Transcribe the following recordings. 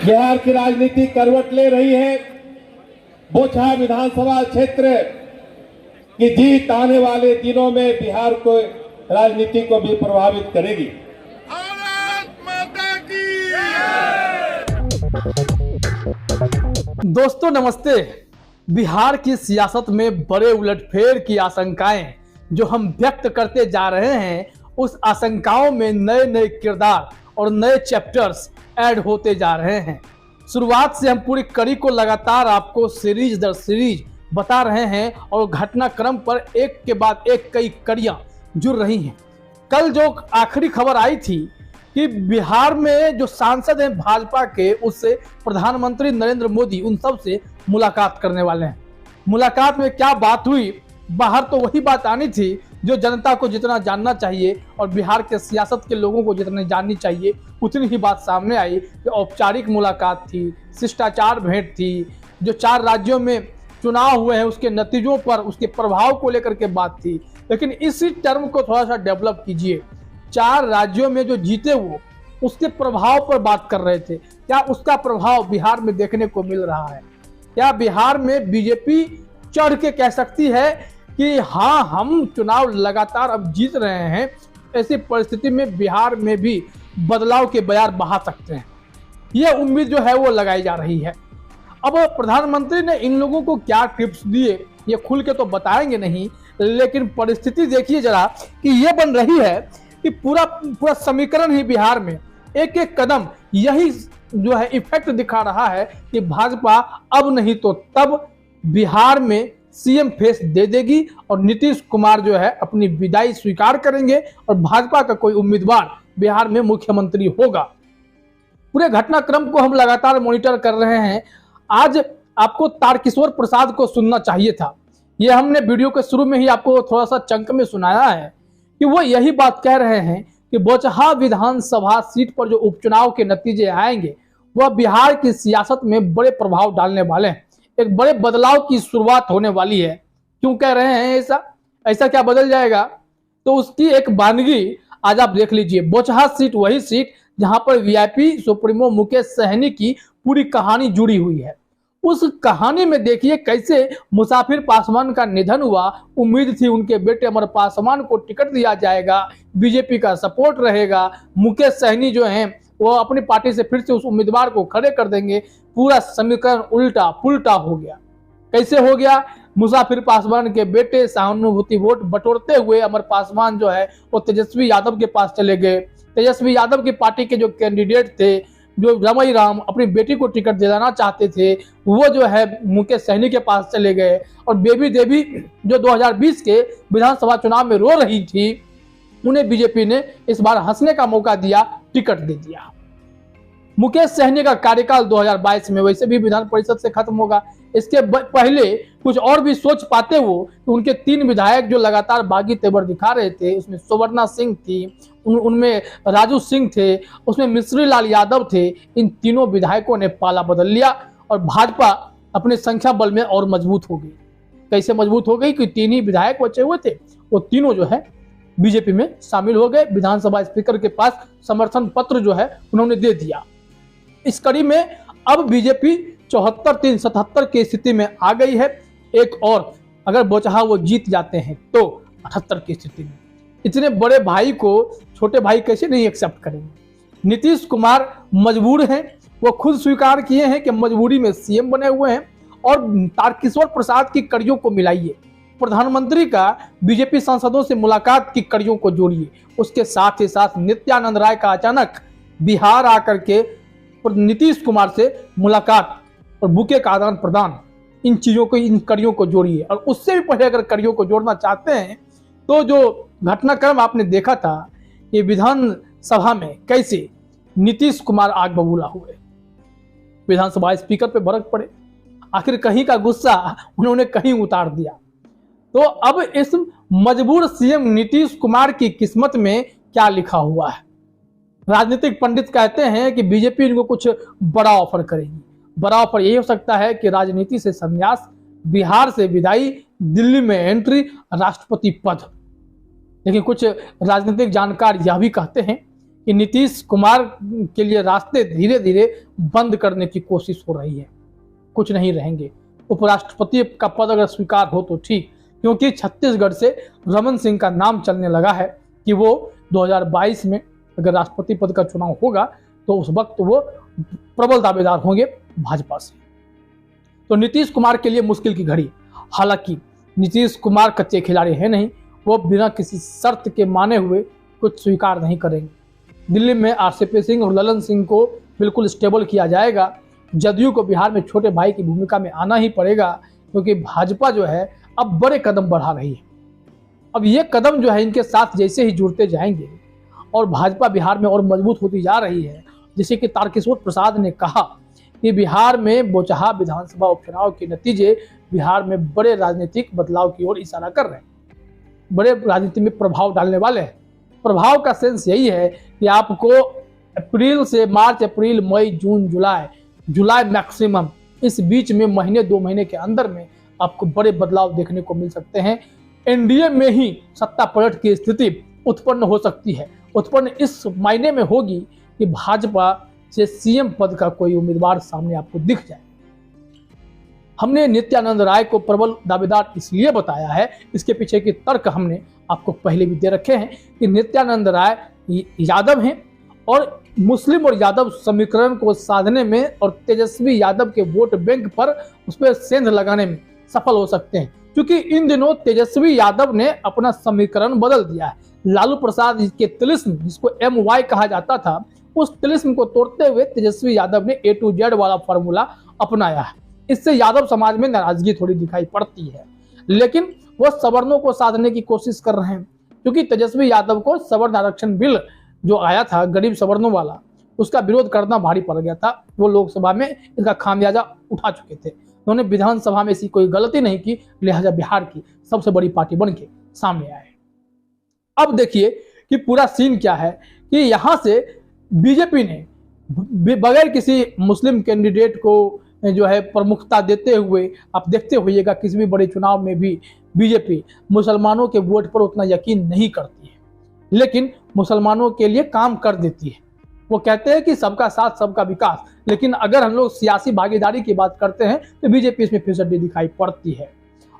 बिहार की राजनीति करवट ले रही है। बोचहा विधानसभा क्षेत्र की जीत आने वाले दिनों में बिहार को राजनीति को भी प्रभावित करेगी। भारत माता की दोस्तों नमस्ते। बिहार की सियासत में बड़े उलटफेर की आशंकाएं जो हम व्यक्त करते जा रहे हैं, उस आशंकाओं में नए नए किरदार और नए चैप्टर्स ऐड होते जा रहे हैं। शुरुआत से हम पूरी कड़ी को लगातार आपको सीरीज दर सीरीज बता रहे हैं और घटनाक्रम पर एक के बाद एक कई कड़ियां जुड़ रही हैं। कल जो आखिरी खबर आई थी कि बिहार में जो सांसद हैं भाजपा के, उससे प्रधानमंत्री नरेंद्र मोदी उन सब से मुलाकात करने वाले हैं। मुलाकात में क्या बात हुई, बाहर तो वही बात आनी थी जो जनता को जितना जानना चाहिए और बिहार के सियासत के लोगों को जितनी जाननी चाहिए उतनी ही बात सामने आई कि औपचारिक मुलाकात थी, शिष्टाचार भेंट थी, जो 4 राज्यों में चुनाव हुए हैं उसके नतीजों पर, उसके प्रभाव को लेकर के बात थी। लेकिन इसी टर्म को थोड़ा सा डेवलप कीजिए। 4 राज्यों में जो जीते वो उसके प्रभाव पर बात कर रहे थे। क्या उसका प्रभाव बिहार में देखने को मिल रहा है? क्या बिहार में बीजेपी चढ़ के कह सकती है कि हाँ, हम चुनाव लगातार अब जीत रहे हैं, ऐसी परिस्थिति में बिहार में भी बदलाव के बयार बहा सकते हैं? यह उम्मीद जो है वो लगाई जा रही है। अब प्रधानमंत्री ने इन लोगों को क्या टिप्स दिए ये खुल के तो बताएंगे नहीं, लेकिन परिस्थिति देखिए जरा कि ये बन रही है कि पूरा समीकरण ही बिहार में एक एक कदम यही जो है इफेक्ट दिखा रहा है कि भाजपा अब नहीं तो तब बिहार में सीएम फेस दे देगी और नीतीश कुमार जो है अपनी विदाई स्वीकार करेंगे और भाजपा का कोई उम्मीदवार बिहार में मुख्यमंत्री होगा। पूरे घटनाक्रम को हम लगातार मॉनिटर कर रहे हैं। आज आपको तारकिशोर प्रसाद को सुनना चाहिए था। ये हमने वीडियो के शुरू में ही आपको थोड़ा सा चंक में सुनाया है कि वो यही बात कह रहे हैं कि बोचहा विधानसभा सीट पर जो उपचुनाव के नतीजे आएंगे वह बिहार की सियासत में बड़े प्रभाव डालने वाले हैं। एक बड़े बदलाव की शुरुआत होने वाली है। क्यों कह रहे हैं ऐसा क्या बदल जाएगा? तो उसकी एक वानगी आज आप देख लीजिए। बोचहा सीट वही सीट जहां पर वीआईपी सुप्रीमो मुकेश सहनी की पूरी कहानी जुड़ी हुई है। उस कहानी में देखिए कैसे मुसाफिर पासवान का निधन हुआ। उम्मीद थी उनके बेटे अमर पासवान को टिकट दिया जाएगा, बीजेपी का सपोर्ट रहेगा, मुकेश सहनी जो हैं वो अपनी पार्टी से फिर से उस उम्मीदवार को खड़े कर देंगे। पूरा समीकरण उल्टा पुल्टा हो गया। कैसे हो गया? मुसाफिर पासवान के बेटे सहानुभूति वोट बटोरते हुए अमर पासवान जो है वो तेजस्वी यादव के पास चले गए। तेजस्वी यादव की पार्टी के जो कैंडिडेट थे, जो रमई राम अपनी बेटी को टिकट दिलाना चाहते थे, वो जो है मुकेश सहनी के पास चले गए। और बेबी देवी जो 2020 के विधानसभा चुनाव में रो रही थी, उन्हें बीजेपी ने इस बार हंसने का मौका दिया, टिकट दे दिया। मुकेश सहनी का कार्यकाल 2022 में वैसे भी विधान परिषद से खत्म होगा। इसके पहले कुछ और भी सोच पाते वो कि उनके 3 विधायक जो लगातार बागी तेवर दिखा रहे थे, उसमें सुवर्णा सिंह थी, उनमें राजू सिंह थे, उसमें मिश्री लाल यादव थे। इन तीनों विधायकों ने पाला बदल लिया और भाजपा अपने संख्या बल में और मजबूत हो गई। कैसे मजबूत हो गई कि 3 ही विधायक बचे हुए थे, वो तीनों जो है बीजेपी में शामिल हो गए। विधानसभा स्पीकर के पास समर्थन पत्र जो है उन्होंने दे दिया। इस कड़ी में अब बीजेपी 74-3-77 की स्थिति में आ गई है। एक और अगर बोचहा वो जीत जाते हैं तो 78 की स्थिति में। इतने बड़े भाई को छोटे भाई कैसे नहीं एक्सेप्ट करेंगे? नीतीश कुमार मजबूर हैं, वो खुद स्वीकार किए हैं कि मजबूरी में सीएम बने हुए हैं। और तारकिशोर प्रसाद की कड़ियों को मिलाइए, प्रधानमंत्री का बीजेपी सांसदों से मुलाकात की कड़ियों को जोड़िए, उसके साथ ही साथ नित्यानंद राय का अचानक बिहार आकर के नीतीश कुमार से मुलाकात और बुके का आदान प्रदान, इन चीजों को, इन कड़ियों को जोड़िए। और उससे भी पहले अगर कड़ियों को जोड़ना चाहते हैं तो जो घटनाक्रम आपने देखा था कि विधानसभा में कैसे नीतीश कुमार आग बबूला हुए, विधानसभा स्पीकर पे भड़क पड़े, आखिर कहीं का गुस्सा उन्होंने कहीं उतार दिया। तो अब इस मजबूर सीएम नीतीश कुमार की किस्मत में क्या लिखा हुआ है? राजनीतिक पंडित कहते हैं कि बीजेपी इनको कुछ बड़ा ऑफर करेगी। बड़ा ऑफर यही हो सकता है कि राजनीति से संन्यास, बिहार से विदाई, दिल्ली में एंट्री, राष्ट्रपति पद। लेकिन कुछ राजनीतिक जानकार यह भी कहते हैं कि नीतीश कुमार के लिए रास्ते धीरे धीरे बंद करने की कोशिश हो रही है। कुछ नहीं रहेंगे। उपराष्ट्रपति का पद अगर स्वीकार हो तो ठीक, क्योंकि छत्तीसगढ़ से रमन सिंह का नाम चलने लगा है कि वो 2022 में अगर राष्ट्रपति पद का चुनाव होगा तो उस वक्त वो प्रबल दावेदार होंगे भाजपा से। तो नीतीश कुमार के लिए मुश्किल की घड़ी। हालांकि नीतीश कुमार कच्चे खिलाड़ी है नहीं, वो बिना किसी शर्त के माने हुए कुछ स्वीकार नहीं करेंगे। दिल्ली में आरसीपी सिंह और ललन सिंह को बिल्कुल स्टेबल किया जाएगा। जदयू को बिहार में छोटे भाई की भूमिका में आना ही पड़ेगा, क्योंकि भाजपा जो है अब बड़े कदम बढ़ा रही है। अब ये कदम जो है इनके साथ जैसे ही जुड़ते जाएंगे और भाजपा बिहार में और मजबूत होती जा रही है। जैसे कि तारकिशोर प्रसाद ने कहा कि बिहार में बोचहा विधानसभा उपचुनाव के नतीजे बिहार में बड़े राजनीतिक बदलाव की ओर इशारा कर रहे हैं, बड़े राजनीति में प्रभाव डालने वाले हैं। प्रभाव का सेंस यही है कि आपको अप्रैल से मार्च, अप्रैल, मई, जून, जुलाई मैक्सिमम, इस बीच में महीने 2 महीने के अंदर में आपको बड़े बदलाव देखने को मिल सकते हैं। एनडीए में ही सत्ता पलट की स्थिति उत्पन्न हो सकती है। उत्पन्न इस मायने में होगी कि भाजपा से सीएम पद का कोई उम्मीदवार सामने आपको दिख जाए। हमने नित्यानंद राय को प्रबल दावेदार इसलिए बताया है, इसके पीछे के तर्क हमने आपको पहले भी दे रखे हैं कि नित्यानंद राय यादव हैं और मुस्लिम और यादव समीकरण को साधने में और तेजस्वी यादव के वोट बैंक पर उस पर सेंध लगाने में सफल हो सकते हैं, क्योंकि इन दिनों तेजस्वी यादव ने अपना समीकरण बदल दिया है। लालू प्रसाद के तिलिस्म, जिसको MY कहा जाता था, उस तिलिस्म को तोड़ते हुए तेजस्वी यादव ने A to Z वाला फॉर्मूला अपनाया है। इससे यादव समाज में नाराजगी थोड़ी दिखाई पड़ती है, लेकिन वह सवर्णों को साधने की कोशिश कर रहे हैं, क्योंकि तेजस्वी यादव को सवर्ण आरक्षण बिल जो आया था गरीब सवर्णों वाला, उसका विरोध करना भारी पड़ गया था। वो लोकसभा में इसका खामियाजा उठा चुके थे। उन्होंने विधानसभा में ऐसी कोई गलती नहीं की, लिहाजा बिहार की सबसे बड़ी पार्टी बन के सामने आए। अब देखिए कि पूरा सीन क्या है कि यहाँ से बीजेपी ने बगैर किसी मुस्लिम कैंडिडेट को जो है प्रमुखता देते हुए, आप देखते होइएगा किसी भी बड़े चुनाव में भी बीजेपी मुसलमानों के वोट पर उतना यकीन नहीं करती है, लेकिन मुसलमानों के लिए काम कर देती है। वो कहते हैं कि सबका साथ सबका विकास, लेकिन अगर हम लोग सियासी भागीदारी की बात करते हैं तो बीजेपी इसमें फिसड्डी दिखाई पड़ती है।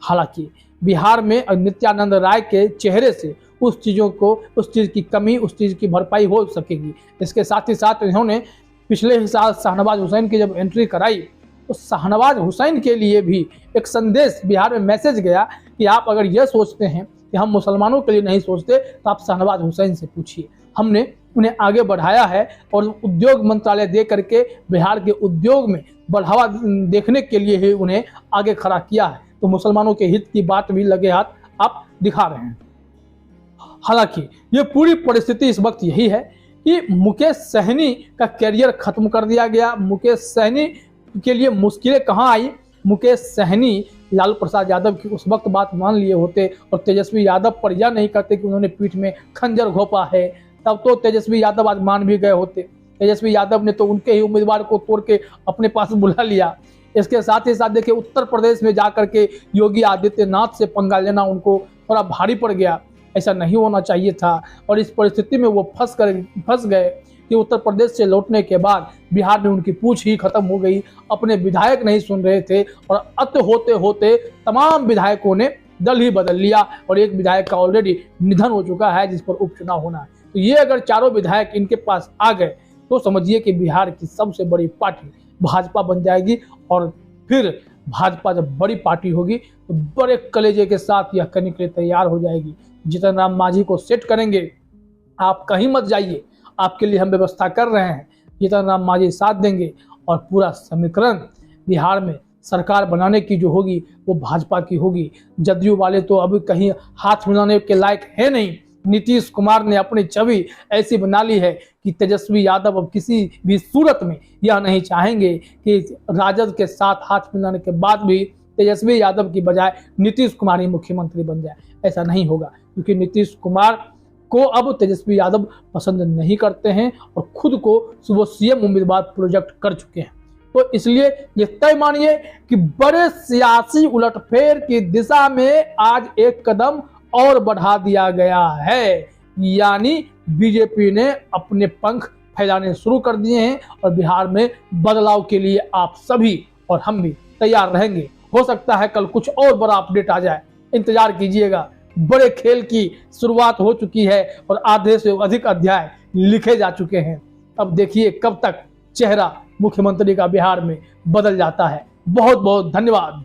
हालांकि बिहार में नित्यानंद राय के चेहरे से उस चीज़ की कमी, उस चीज़ की भरपाई हो सकेगी। इसके साथ ही साथ इन्होंने पिछले साल शाहनवाज हुसैन की जब एंट्री कराई तो शाहनवाज हुसैन के लिए भी एक संदेश बिहार में मैसेज गया कि आप अगर यह सोचते हैं कि हम मुसलमानों के लिए नहीं सोचते तो आप शाहनवाज हुसैन से पूछिए। हमने उन्हें आगे बढ़ाया है और उद्योग मंत्रालय दे करके बिहार के उद्योग में बढ़ावा देखने के लिए ही उन्हें आगे खड़ा किया है। तो मुसलमानों के हित की बात भी लगे हाथ आप दिखा रहे हैं। हालांकि ये पूरी परिस्थिति इस वक्त यही है कि मुकेश सहनी का कैरियर खत्म कर दिया गया। मुकेश सहनी के लिए मुश्किलें कहाँ आई? मुकेश सहनी लालू प्रसाद यादव की उस वक्त बात मान लिए होते और तेजस्वी यादव पर यह नहीं करते कि उन्होंने पीठ में खंजर घोंपा है, तब तो तेजस्वी यादव आज मान भी गए होते। तेजस्वी यादव ने तो उनके ही उम्मीदवार को तोड़ के अपने पास बुला लिया। इसके साथ ही साथ देखिए उत्तर प्रदेश में जाकर के योगी आदित्यनाथ से पंगा लेना उनको थोड़ा भारी पड़ गया। ऐसा नहीं होना चाहिए था और इस परिस्थिति में वो फंस गए कि उत्तर प्रदेश से लौटने के बाद बिहार में उनकी पूछ ही खत्म हो गई। अपने विधायक नहीं सुन रहे थे और अंत होते होते तमाम विधायकों ने दल ही बदल लिया और एक विधायक का ऑलरेडी निधन हो चुका है जिस पर उपचुनाव होना है। तो ये अगर चारों विधायक इनके पास आ गए तो समझिए कि बिहार की सबसे बड़ी पार्टी भाजपा बन जाएगी और फिर भाजपा जब बड़ी पार्टी होगी तो बड़े कलेजे के साथ यह करने के लिए तैयार हो जाएगी। जीतन राम मांझी को सेट करेंगे, आप कहीं मत जाइए, आपके लिए हम व्यवस्था कर रहे हैं। जीतन राम मांझी साथ देंगे और पूरा समीकरण बिहार में सरकार बनाने की जो होगी वो भाजपा की होगी। जदयू वाले तो अभी कहीं हाथ मिलाने के लायक है नहीं। नीतीश कुमार ने अपनी छवि ऐसी बना ली है कि तेजस्वी यादव अब किसी भी सूरत में यह नहीं चाहेंगे कि राजद के साथ हाथ मिलाने के बाद भी तेजस्वी यादव की बजाय नीतीश कुमार ही मुख्यमंत्री बन जाए। ऐसा नहीं होगा, क्योंकि नीतीश कुमार को अब तेजस्वी यादव पसंद नहीं करते हैं और खुद को वो सीएम उम्मीदवार प्रोजेक्ट कर चुके हैं। तो इसलिए ये तय मानिए कि बड़े सियासी उलटफेर की दिशा में आज एक कदम और बढ़ा दिया गया है, यानी बीजेपी ने अपने पंख फैलाने शुरू कर दिए हैं और बिहार में बदलाव के लिए आप सभी और हम भी तैयार रहेंगे। हो सकता है कल कुछ और बड़ा अपडेट आ जाए, इंतजार कीजिएगा। बड़े खेल की शुरुआत हो चुकी है और आधे से अधिक अध्याय लिखे जा चुके हैं। अब देखिए कब तक चेहरा मुख्यमंत्री का बिहार में बदल जाता है। बहुत बहुत धन्यवाद।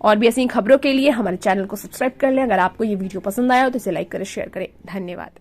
और भी ऐसी खबरों के लिए हमारे चैनल को सब्सक्राइब कर लें। अगर आपको ये वीडियो पसंद आया हो तो इसे लाइक करें, शेयर करें। धन्यवाद।